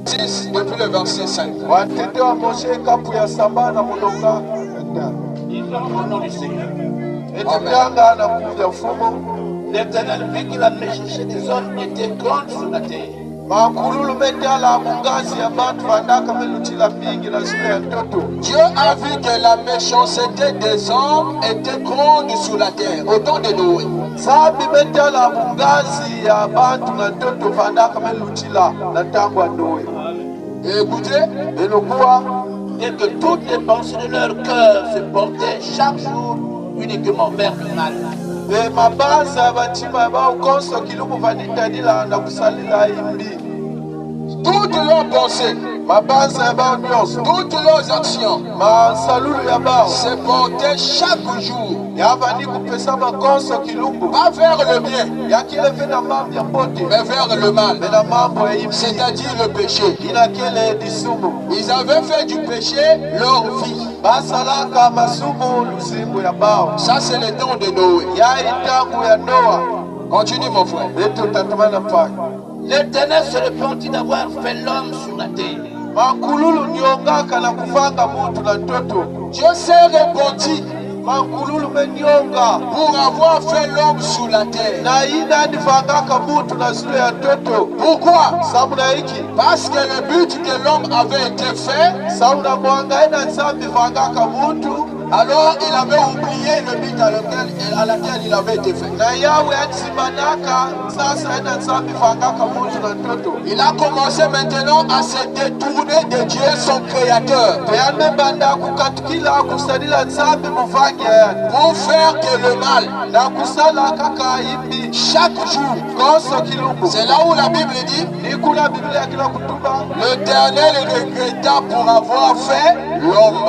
6 depuis le verset 5. Au nom du Seigneur. Amen. L'Éternel vit que la méchanceté des hommes était grande sur la terre. Dieu a vu que la méchanceté des hommes était grande sur la terre, au temps de Noé. Et écoutez, Et que toutes les pensées de leur cœur se portaient chaque jour uniquement vers le mal. Toutes leurs pensées, toutes leurs actions se portaient chaque jour pas vers le bien, mais vers le mal, c'est-à-dire le péché. Ils avaient fait du péché leur vie. Ça, c'est le temps de Noé. Continue, mon frère. L'Éternel se repentit d'avoir fait l'homme sur la terre. Dieu s'est repenti pour avoir fait l'homme sur la terre. Pourquoi? Parce que le but que l'homme avait été fait, alors il avait oublié le but à laquelle il avait été fait. Il a commencé maintenant à se détourner de Dieu, son créateur, pour faire que le mal, chaque jour. C'est là où la Bible dit, l'Éternel regretta pour avoir fait l'homme.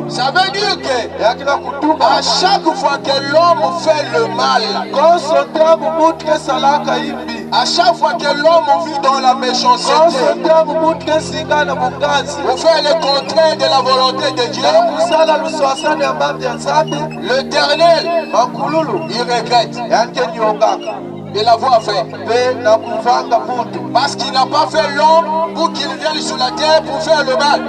Ça veut dire que à chaque fois que l'homme fait le mal, à chaque fois que l'homme vit dans la méchanceté, pour faire le contraire de la volonté de Dieu, l'Éternel, il regrette de l'avoir fait. Parce qu'il n'a pas fait l'homme pour qu'il vienne sur la terre pour faire le mal.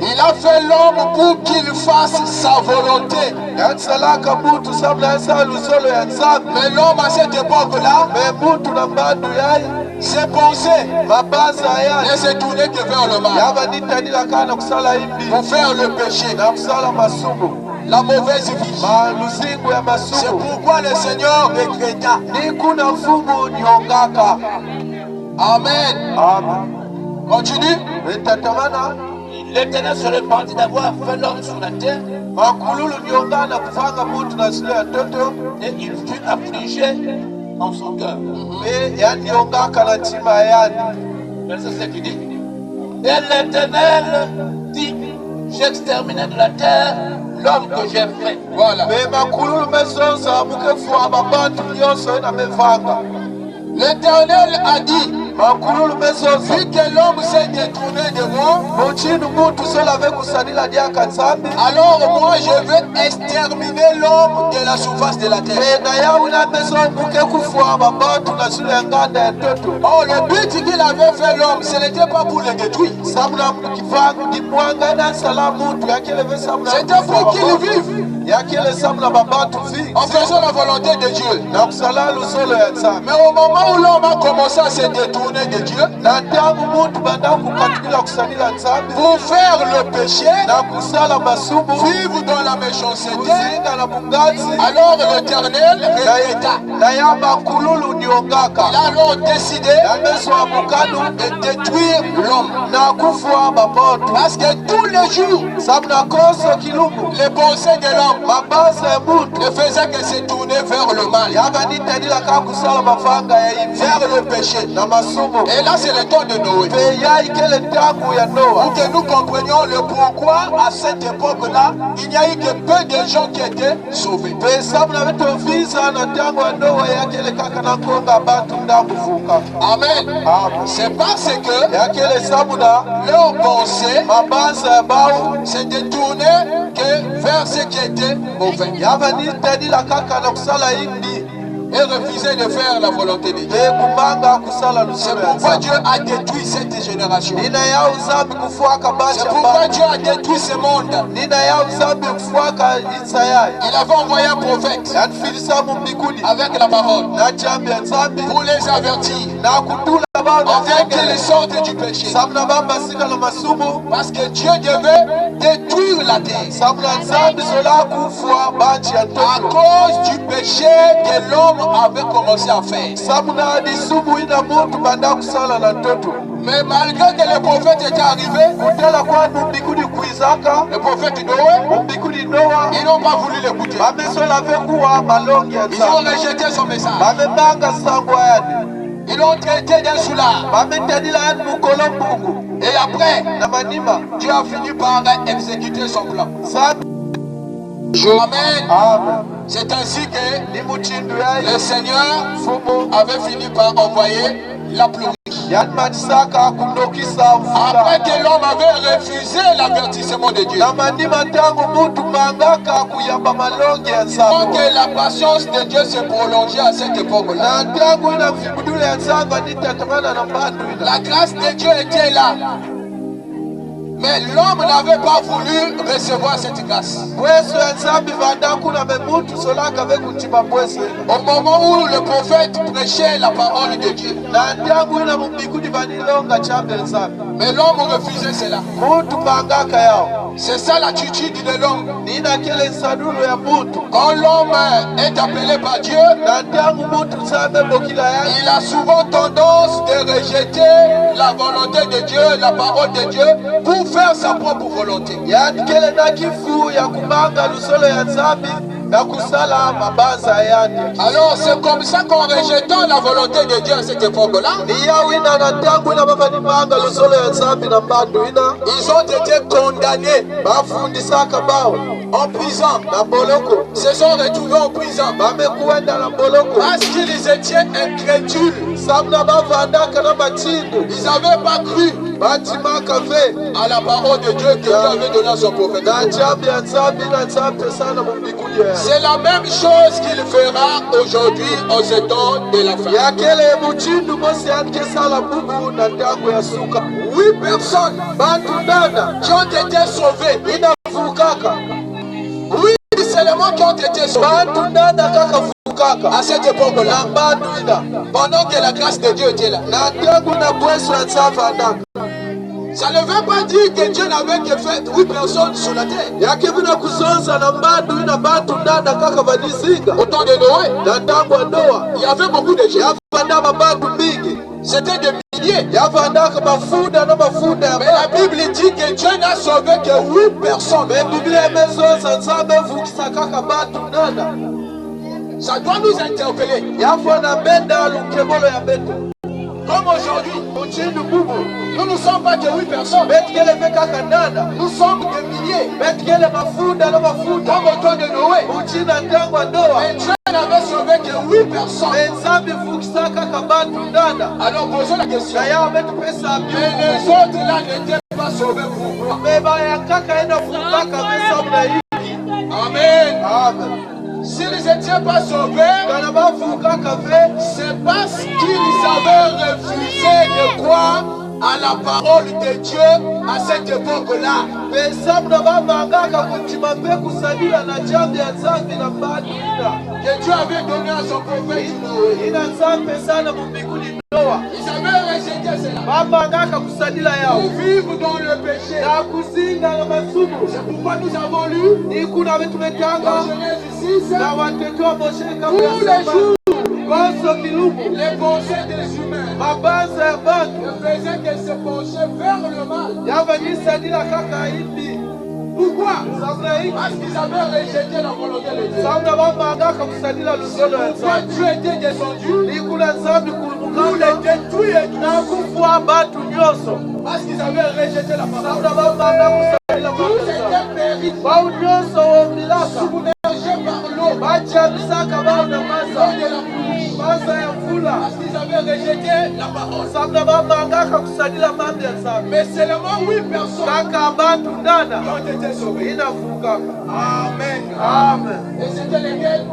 Il a fait l'homme pour qu'il fasse sa volonté. Mais l'homme à cette époque-là, ses pensées ne se tournaient que vers le mal, pour faire le péché, la mauvaise vie. C'est pourquoi le Seigneur regretta. Amen. Continue. L'Éternel se repentit d'avoir fait l'homme sur la terre. Et il fut affligé en son cœur. Verset 7 dit. Et l'Éternel dit, j'exterminerai de la terre l'homme que j'ai fait. Voilà. L'Éternel a dit, vu que l'homme s'est détourné de moi, alors moi je vais exterminer l'homme de la surface de la terre. Oh, le but qu'il avait fait l'homme, ce n'était pas pour le détruire. C'était pour qu'il vive en faisant la volonté de Dieu. Mais au moment où l'homme a commencé à se détourner de Dieu, pour faire le péché, vivre dans la méchanceté, alors l'Éternel regretta. Il a alors décidé de détruire l'homme. Parce que tous les jours, les pensées de l'homme ne faisaient que se tourner vers le mal, vers le péché. Et là c'est le temps de Noé, pour que nous comprenions le pourquoi à cette époque-là il n'y a eu que peu de gens qui étaient sauvés. Amen. C'est parce que leurs pensées se détournaient que faire ce qui était mauvais. Et refuser de faire la volonté de Dieu. C'est pourquoi Dieu a détruit cette génération. C'est pourquoi Dieu a détruit ce monde. Il avait envoyé un prophète avec la parole pour les avertir afin qu'ils sortent du péché. Parce que Dieu devait détruire la terre à cause du péché que l'homme avait commencé à faire. Mais malgré que le prophète était arrivé, le prophète Noé, ils n'ont pas voulu l'écouter. Ils ont rejeté son message. Ils l'ont traité d'un soulard. Et après, Dieu a fini par exécuter son plan. Amen. C'est ainsi que le Seigneur avait fini par envoyer la pluie. Après que l'homme avait refusé l'avertissement de Dieu, quand que la patience de Dieu s'est prolongée à cette époque-là, la grâce de Dieu était là. Mais l'homme n'avait pas voulu recevoir cette grâce. Au moment où le prophète prêchait la parole de Dieu, mais l'homme refusait cela. C'est ça l'attitude de l'homme. Quand l'homme est appelé par Dieu, il a souvent tendance de rejeter la volonté de Dieu, la parole de Dieu, pour faire sa propre volonté. Alors c'est comme ça qu'en rejetant la volonté de Dieu à cette époque-là, ils ont été condamnés en prison. Ils se sont retrouvés en prison parce qu'ils étaient incrédules. Ils n'avaient pas cru à la parole de Dieu que Dieu avait donnée à son prophète. C'est la même chose qu'il fera aujourd'hui aux états de la fin. 8 personnes qui ont été sauvées. 8 seulement qui ont été sauvés à cette époque-là, pendant que la grâce de Dieu était là. Ça ne veut pas dire que Dieu n'avait que fait 8 personnes sur la terre. Au temps de Noé, il y avait beaucoup de gens. C'était des milliers. Mais la Bible dit que Dieu n'a sauvé que 8 personnes. Ça doit nous interpeller. Comme aujourd'hui, nous ne sommes pas que 8 personnes. Nous sommes des milliers. Comme au temps de Noé. Mais Dieu n'avait sauvé que 8 personnes. Alors posons la question. Mais les autres là n'étaient pas sauvés pourquoi? Amen. S'ils n'étaient pas sauvés, c'est parce qu'ils avaient refusé de croire à la parole de Dieu à cette époque-là. Que Dieu avait donné à son prophète Noé. Ils avaient rejeté cela. Pour vivre dans le péché. C'est pourquoi nous avons lu dans Genèse 6, tous les jours, les pensées des humains ne faisaient que se pencher vers le mal. Pourquoi? Parce qu'ils avaient rejeté la volonté de Dieu. Pourquoi Dieu était descendu pour les détruire. Parce qu'ils avaient rejeté la parole. Tous étaient péris, submergés par l'eau de la pluie. Parce qu'ils avaient rejeté la parole. Mais seulement 8 personnes qui ont été sauvées. Amen. Amen. Et c'était lesquels?